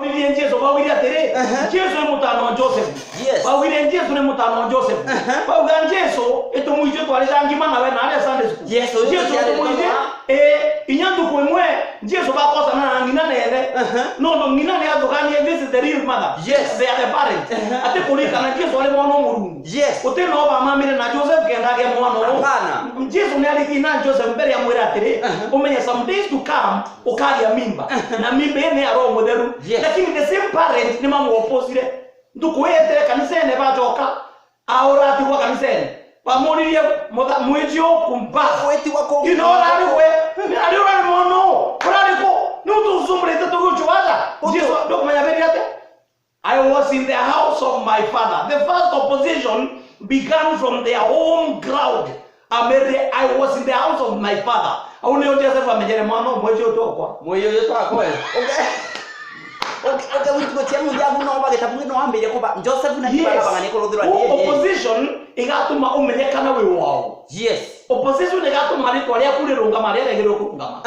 William Jesus bawiri atere Jesus ni mutano wa Joseph. Yes. Bawiri Jesus ni mutano wa Joseph. Bawira Jesus etomuje twaleza ngima nawe na ale Sunday school. Yes, Jesus etomuje inyandu kwemwe Jesus bakosa na ngina nene. No ngina ne azogani this is the real mother. Yes. They are the parents. Ate kulika na Jesus wale mwana murungu. Yes. Ote no ba mamire na Joseph kendage mwana wo. Hapana. Jesus ni alikina Joseph mbere ya mwira atere. Umenya some days to come ukalia mimba. Na mimba ene aro mutheru. Lakini the same parent ni mamu opposite. Ndukuete kanisa ene bajoka. Aurati wa kanisa ene. Bamuririe mwejio kumba. Weti wako. You know rali we. Rali rali mono. Rali ko. Nutu zumbrete to kuchwaza. Jesus ndo manya bedi ate. I was in the house of my father. The first opposition began from their home ground. I was in the house of my father. Aune yote sasa amejere mwana mwejio tokwa. Moyo yetu akwe. Okay, witwa chemu yangu no bagetabu no ambere kuba Joseph na kibala bangane ko rodura ye. Opposition igatuma umenyekana we wao. Yes. Opposition igatuma ritwa ria kurirunga maria regero kurungama.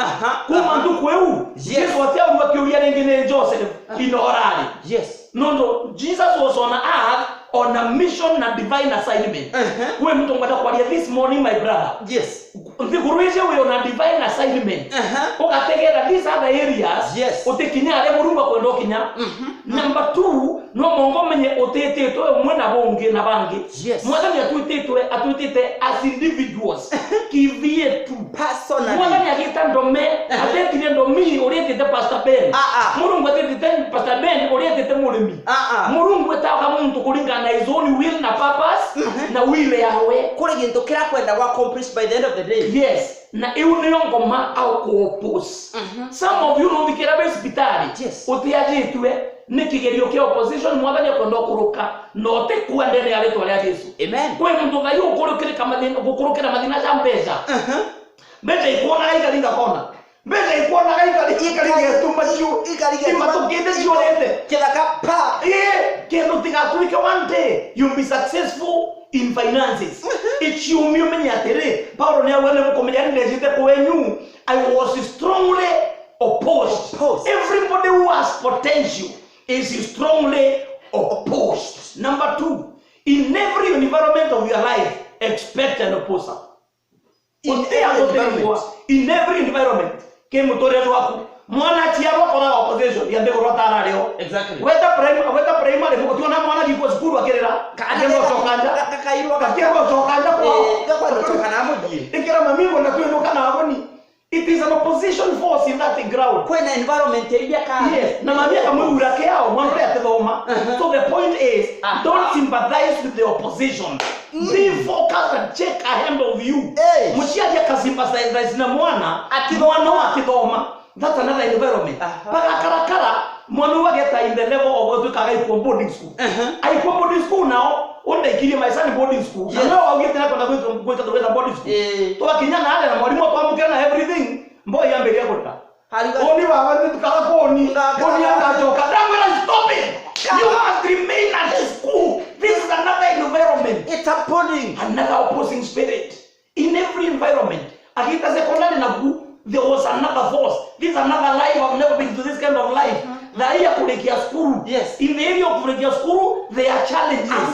Kuma ndu kweu. Yes, watia wakiuria ngene Joseph inorari. Yes. No, Jesus was on earth on a mission and divine assignment. We mtu ngata kwalia this morning my brother. Yes. Nzikuruisha we on a divine assignment. Ukategera these other areas. Yes. Utekinya ale murumba kwendo kinya. Number 2, no mongo menye otetetwe mwana bonge na bange. Yes. Mwana ni atutete as individuals. Kivie tu personally. Mwana ni agita ndome, atetine ndomi orientete Pastor Ben. Murungu atetete Pastor Ben orientete murimi. Murungu etaka muntu kulinga na his own will na purpose na will yawe. Kule ginto kira kwenda wa accomplish by the end of the day. Yes. Na iunio ngoma au ko-oppose. Some of you know vikira be hospitali. Yes. Utiajitwe nikigerio kia opposition mwathani akwenda kuruka no te kwa ndene ya leto ya Yesu. Amen. Kwa mtu ngayo ukurukire kamadina ukurukira madina za mbeza. Mbeza ikuona ikalinga kona. Mbeza ikuona ikalinga tumba juu ikalinga tukende juu lende. Kila kapa. Kendo tigatuike one day you'll be successful in finances. Ichiumio menyatere. Paulo ne awele mukomenya ndejite kwenyu. I was strongly opposed. Everybody who has potential is strongly opposed. Number 2, in every environment of your life, expect an opposer. In every environment, mwana chiaro kona opposition yande korotara leo. Exactly. Weta primary mukutiona mwana giko school akirira kademo tokanja kakairwa kakirwa tokanja kwa tokana amodi ikira mamingo na tueno kana aboni. It is an opposition force in that ground. Kwena environment ya ka. Yes. Na mamia kama urake yao mwanzo ya tedoma. So the point is don't sympathize with the opposition. Be focused and check ahead of you. Mchiaje kasympathize na mwana mwana wa kidoma. That's another environment. Baka karakara mwana wageta in the level of what we call boarding school. I go boarding school now. One day kili my son boarding school. Yes. Now I get na kwa kwenda boarding school. To akinyana ale na mwalimu akwamukira na everything. Mboya yambele yakota. Oni baba tukala koni. Koni akachoka. Damwe stop it. You must remain at the school. This is another environment. It's a boarding. Another opposing spirit. In every environment. Akita secondary na ku there was another force. This is another life. I've never been to this kind of life. The area kulekia school. Yes. In the area of kulekia school, there are challenges. I'm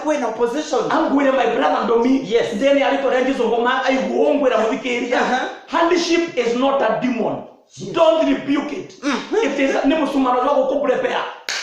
going to opposition. I'm going to my brother and me. Yes. Then I to range ngoma I go on with a area. Handship is not a demon. Yes. Don't rebuke it. It is nimusumano wako kuprepare.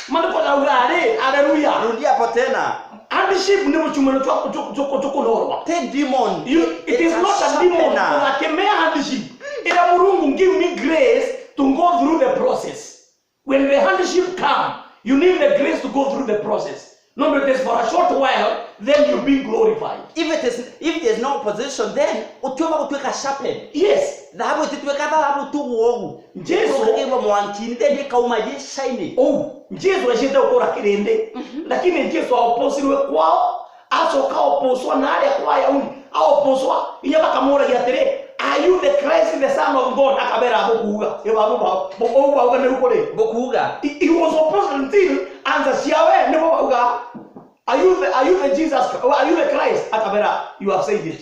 Maniko na ugare. Hallelujah. Rudia potena. Handship nimusumano choko norwa. Ten demon. It is not a demon. Unakemea handship. Ila Mungu give me grace to go through the process. When the handship come, you need the grace to go through the process. No, it is for a short while, then you'll be glorified. If there's no opposition, then utoma kutweka sharpen. Yes. Dhahabu ititweka dhahabu tu uogu. Jesu kwa mwanchini then kauma je shine. Oh, Jesu ashinde ukora kirende. Lakini Jesu aoposirwe kwao, asoka oposwa na ale kwa Yahudi. Aoposwa inyaba kamora yatere. Are you the Christ, the Son of God? Akabera bokuga. Bokuga ne ukore. Bokuga. He was opposed until answer siawe ne bokuga. Are you the Jesus? Are you the Christ? Akabera, you have said it.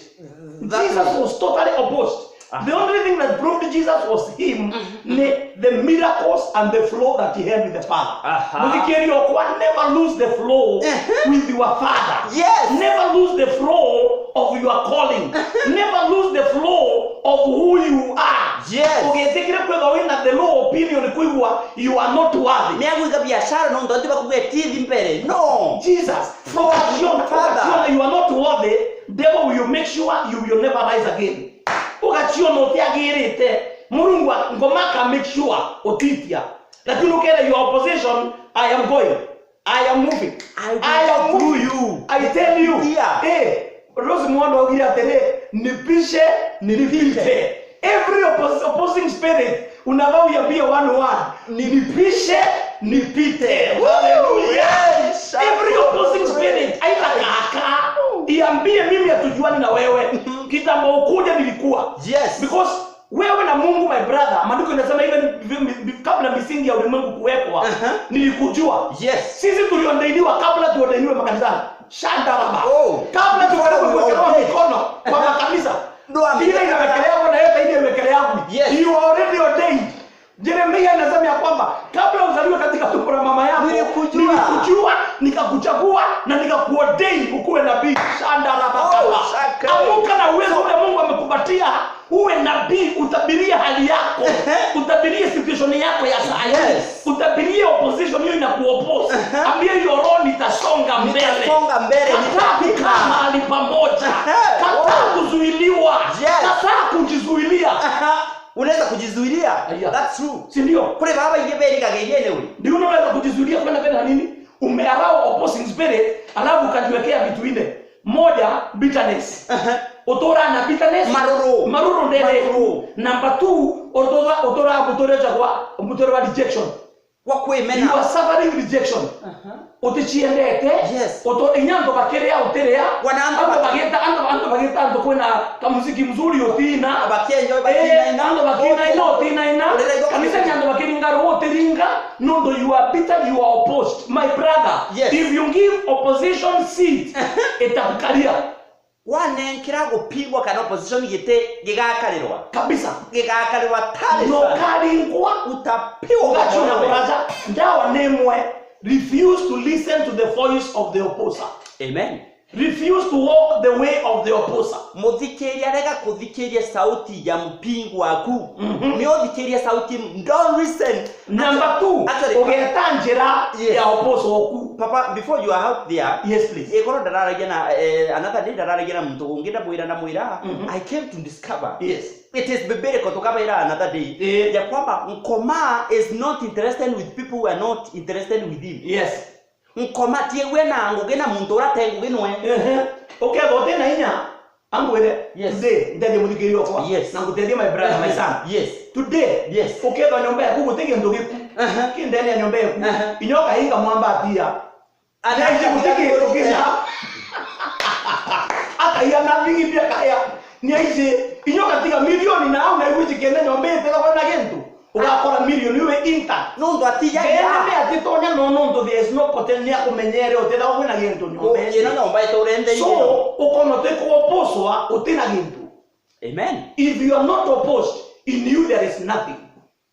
Jesus was totally opposed. The only thing that proved Jesus was him, the miracles and the flow that he had with the Father. Never lose the flow with your Father. Yes. Never lose the flow of your calling. Never lose the flow of who you are. Yes. Okay, take it up with the low opinion you are not worthy. No. Jesus, Father, you are not worthy. Devil will make sure you will never rise again. Mungu ngomaka make sure otitia. Lakini ukera your opposition, I am going. I am moving. I am through you. I tell you. Rose mwana ogira tere nipishe nipite. Every opposing spirit unavaa uyambie one nipishe nipite. Hallelujah. Every opposing spirit aitakaka iambie mimi atujuani na wewe. Kitambo ukuja nilikuwa. Yes. Because wewe na Mungu my brother, maandiko yanasema even kabla misingi ya ulimwengu kuwekwa nilikujua. Yes. Sisi tuliondainiwa kabla tuondainiwe makanisani. Shandaraba. Kabla tuwekelewa mikono kwa makanisa. Ile inawekelewa na yote ile imewekelewa. Yes. You are already ordained. Jeremia anasema ya kwamba kabla uzaliwe katika tumbo la mama yako nilikujua, nikakuchagua na nikakuordain ukuwe nabii. Shandaraba. Amuka na uwezo ule Mungu amekupatia. Uwe nabii, utabirie hali yako, utabirie situation yako ya saa hii, utabirie opposition hiyo inakuoppose. Ambie hiyo roho nitasonga mbele. Kataa mahali pamoja. Kataa kuzuiliwa. Kataa kujizuilia. Unaweza kujizuilia. That's true. Si ndio? Kule baba ingebeli kagejene ule. Ndio unaweza kujizuilia kwenda mbele nini? Umearao opposing spirit, alafu ukajiwekea vitu nne. Moja, bitterness. Otora na bitterness. Maruru ndele. Number 2, otora rejection. Wakwemena. You are suffering rejection. Otichiendete. Yes. Oto inyando bakerea uterea. Ando bageta ando kwena kamuziki mzuri otina. Abakenyo ando bakina ino otina ina. Kanisa nyando bakini ngaro oteringa. No, you are bitter, you are opposed. My brother, yes. If you give opposition seat, etakukalia. Wane nkira gupigwa kana opposition gite gigakalirwa. Kabisa. Gigakalirwa tale. No kalingwa utapigwa gachona baraza. Ndawa nemwe. Refuse to listen to the voice of the opposer. Amen. Refuse to walk the way of the opposer. Muthikeria rega kuthikeria sauti ya mpingu waku. Ni uthikeria sauti, don't listen. Number 2, ogeta njira ya opposer waku. Papa, before you are out there, yes please. Ekoro dararagia na another day dararagia na muntu ungenda mwira na mwira. I came to discover. Yes. It is biblical tukabera another day. Ya kwamba Nkoma is not interested with people who are not interested with him. Yes. Nkoma tiegwe na ngugena muntu uratengu ginwe. Okay, gote na inya angwele. Yes. Today ndege mudikirio kwa. Yes. Na ngutedia my brother my son. Yes. Today. Yes. Okay, ba nyomba ya kugutege ndogiku. Kindeni ya nyomba yaku. Inyoka hinga mwamba atia. Ana ije gutege ndogina. Aka ya na vingi bia kaya. Ni ije inyoka tiga milioni na au na iwiji kende nyomba tega kwa na gentu. Ugakora milioni we intact. Nondo atija ya. Gende atitonya no there is no potential kumenyere oteda kwa na gentu nyomba. Yena nyomba itorende so ukono teko opposwa utina gentu. Amen. If you are not opposed, in you there is nothing.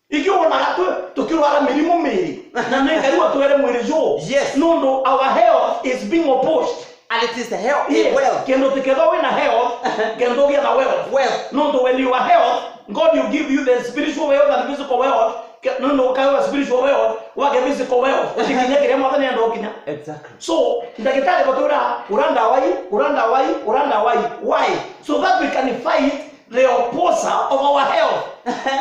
Iki wana hatu tukiwa milimo mili na nekariwa tuere mwelejo. Yes. No, our health is being opposed. And it is the health. Yes. Wealth. Kendo together with health, kendo get a wealth. Wealth. No, when you are health, God will give you the spiritual wealth and physical wealth. No, kaiwa spiritual wealth, wage physical wealth. Usikinyekere mwadhani ya ndokina. Exactly. So, ndakitale batura uranda wai. Why? So that we can fight the opposer of our health.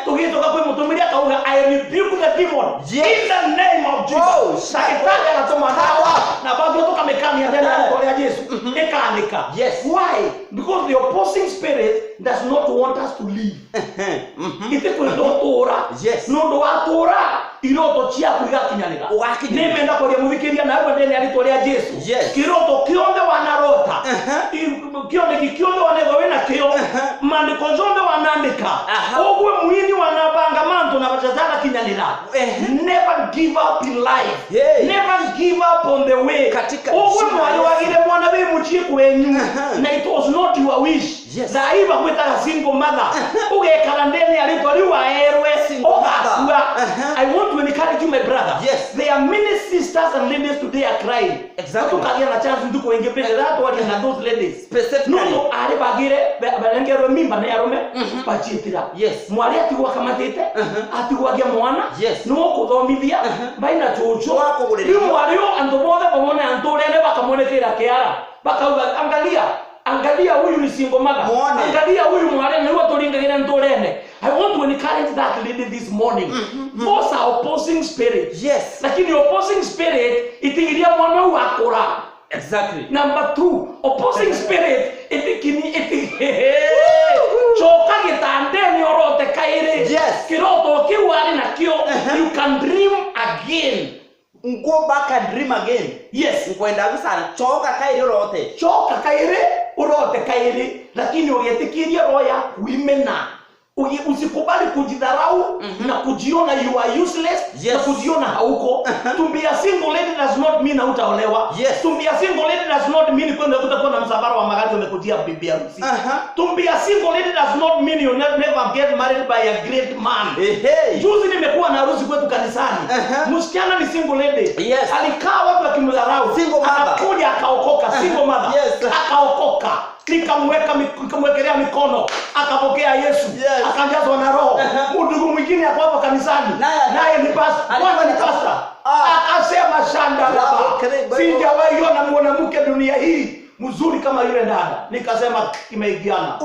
Tukitoka kwa mtumiria kauga, I rebuke the demon. Yes. In the name of Jesus. Ndakitale anatoma dawa na bado toka mekani ya tena ya Yesu. Ekanika. Yes. Why? Because the opposing spirit does not want us to live. Ite kuidotora. Yes. Nondo atora iroto chia kuigakinyanira. Nemenda kwa ya muvikiria na hapo ndani alitolea Yesu. Yes. Kiroto kionde wanarota. Kionde wanego wena kio. Maandiko zonde wanaandika. Ogwe mwini wanabanga manto na bachazana kinyanira. Never give up in life. Never give up on the way. Uwe mwali wagile mwana we mchie kwenyu. Na it was not your wish. Na iba kweta single mother. Uge karandeni alitoriwa erwe. I want to encourage you, my brother. There are many sisters and ladies today are crying. Exactly. Na chance nduko wenge pele that what is those ladies. Specifically. No, ari bagire balengero mimba na yarome bachitira. Mwali atigwa kamatete, atigwa gya mwana. No kuthomithia baina chocho. Ni mwali ando bothe bamone antorene bakamwonekera kiara. Bakauga angalia huyu ni single mother. Angalia huyu mwali ni watu lingagira ntorene. I want to encourage that lady this morning. Those are opposing spirit. Lakini opposing spirit itigiria mwana wakora. Exactly. Number 2, opposing spirit choka gitandeni orote kaire. Kiroto kiwari na kio. You can dream again. Go back and dream again. Nkwenda gusana choka kaire orote. Choka kaire orote kaire. Lakini ugetikiria roya kuimena. Usikubali kujidharau na kujiona you are useless na kujiona hauko. To be a single lady does not mean hautaolewa. To be a single lady does not mean kwenda kutakuwa na msafara wa magari umekujia bibi harusi. To be a single lady does not mean you never get married by a great man. Juzi nimekuwa na harusi kwetu kanisani. Msichana ni single lady. Alikaa watu wakimdharau. Anakuja akaokoka single mother. Akaokoka. Nikamwekelea mikono akapokea Yesu akajazwa na roho. Mtu mwingine hapo hapo kanisani naye ni pastor, kwanza ni pastor, akasema shanda baba, sijawahi ona mwanamke dunia hii mzuri kama yule dada. Nikasema kimeigiana.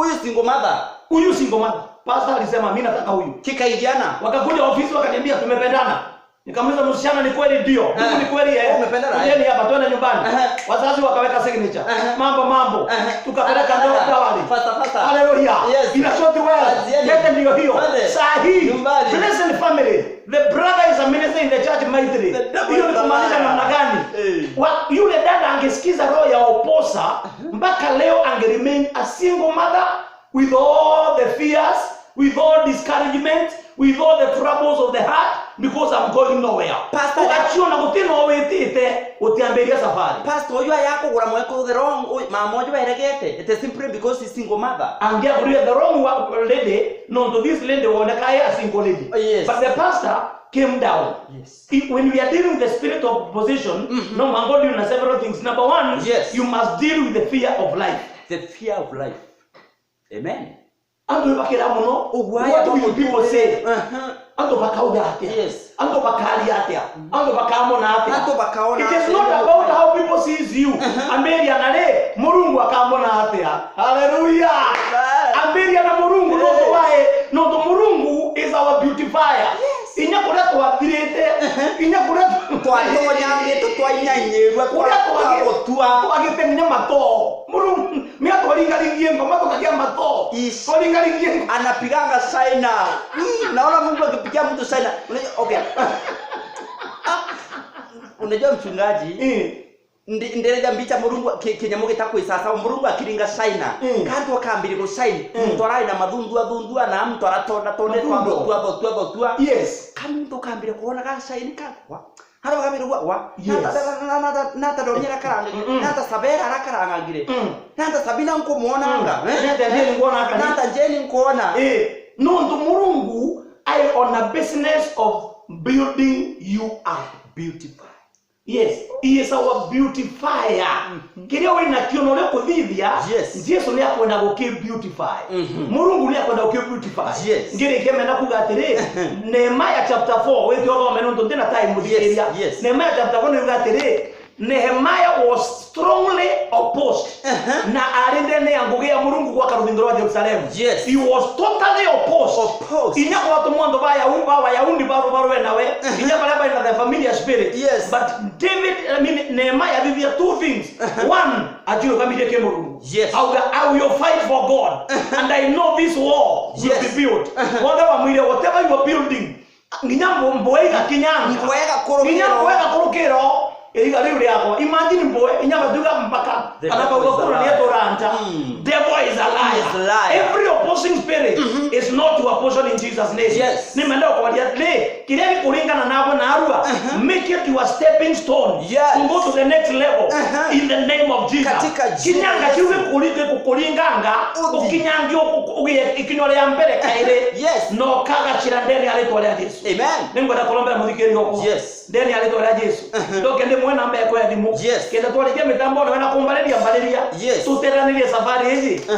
Huyu single mother pastor alisema mimi nataka huyu, kikaigiana. Wakakuja ofisi wakaniambia tumependana. Nikamuuliza msichana ni kweli ndio? Ni kweli umependana? Yeye hapa twende nyumbani. Wazazi wakaweka signature. Mambo. Tukapeleka ndoa tawali. Fasta. Hallelujah. Ina short well. Yete ndio hiyo. Sahi. Blessed family. The brother is a minister in the church Maitri. Hiyo ni kumaanisha namna gani? Yule dada angesikiza roho ya oposa mpaka leo angeremain a single mother with all the fears, with all discouragement, with all the troubles of the heart, because I'm going nowhere. Pastor, ukachiona gutino wetite utiamberia safari. Pastor, you yako gura mweko the wrong mama ojo eregete. It is simply because she's single mother. Angia gura the wrong lady, no to this lady woneka a single lady. But the pastor came down. When we are dealing with the spirit of opposition, no man go doing several things. Number 1, you must deal with the fear of life. The fear of life. Amen. Ando bakira muno. What do people say? Ando bakauda atia. Ando bakali atia. Ando bakamona atia. Ando bakaona. It is not about how people sees you. Ameria nale Murungu akamona atia. Hallelujah. Ameria na Murungu no wae. No the Murungu is our beautifier. Inya kura twathirite. Inya kura twanyangite twainyanyirwa kwa tua. Agitenya mato. Murungu mia twaringaringie ngoma tukagia mato. Twaringaringie anapiganga China. Naona Mungu akipigia mtu China. Okay. Unajua mchungaji? Ndereja mbicha Murungu Kenya gitako isasa Murungu akiringa China. Kantu akambiri go China. Mtorai na madhundua na mtu aratonda tonde kwa. Kama mtu akambiri kuona ka China kwa. Haro kamera wa nata donyera karanga nata sabera arakaranga ngire nata sabina nko muonanga nata jeni nkoona no ndo Murungu I on a business of building you up. Beautify. Yes, he is our beautifier. Kirio wina kiono leo kuthithia, Yesu ni akwenda guki beautify. Murungu ni akwenda guki beautify. Ngire kemenda kuga atiri, Nehemiah chapter 4, we thio thome no tena time muthiria. Nehemiah chapter 4 ni atiri, Nehemiah was strongly opposed. Na arinde ne angugia Murungu kwa karuthingo rwa Jerusalem. He was totally opposed. Inya kwa watu mwondo baya Wayahudi baro nawe. Inya balaba in the familiar spirit. But Nehemiah did there 2 things. 1, ajiro kamile ke Murungu. I will fight for God. And I know this wall will be built. Whatever you are building, nginyambo mboega kinyanga. Nginyambo wega kurukiro. riu yako imagine boy inyama duga mpaka anapokura ni toranta. Devil is a liar. Every opposing spirit is not to opposition in Jesus name. Yes. Nimenda kwa le kiria kulingana nabo na arua make it your stepping stone to go to the next level in the name of Jesus. Kinyanga kiwe kulinganga ukinyangio ikinyole ya mbele kaire no kaga chirandeni alitwa ya Yesu. Amen. Ningoda kolombe muthikeri hoko. Ndeni alitwa ya Yesu. Ndoke ndi mwana ambaye kwa ndimu. Kenda twalije mitambo na kumbareria mbaleria. Tuteranirie safari hizi.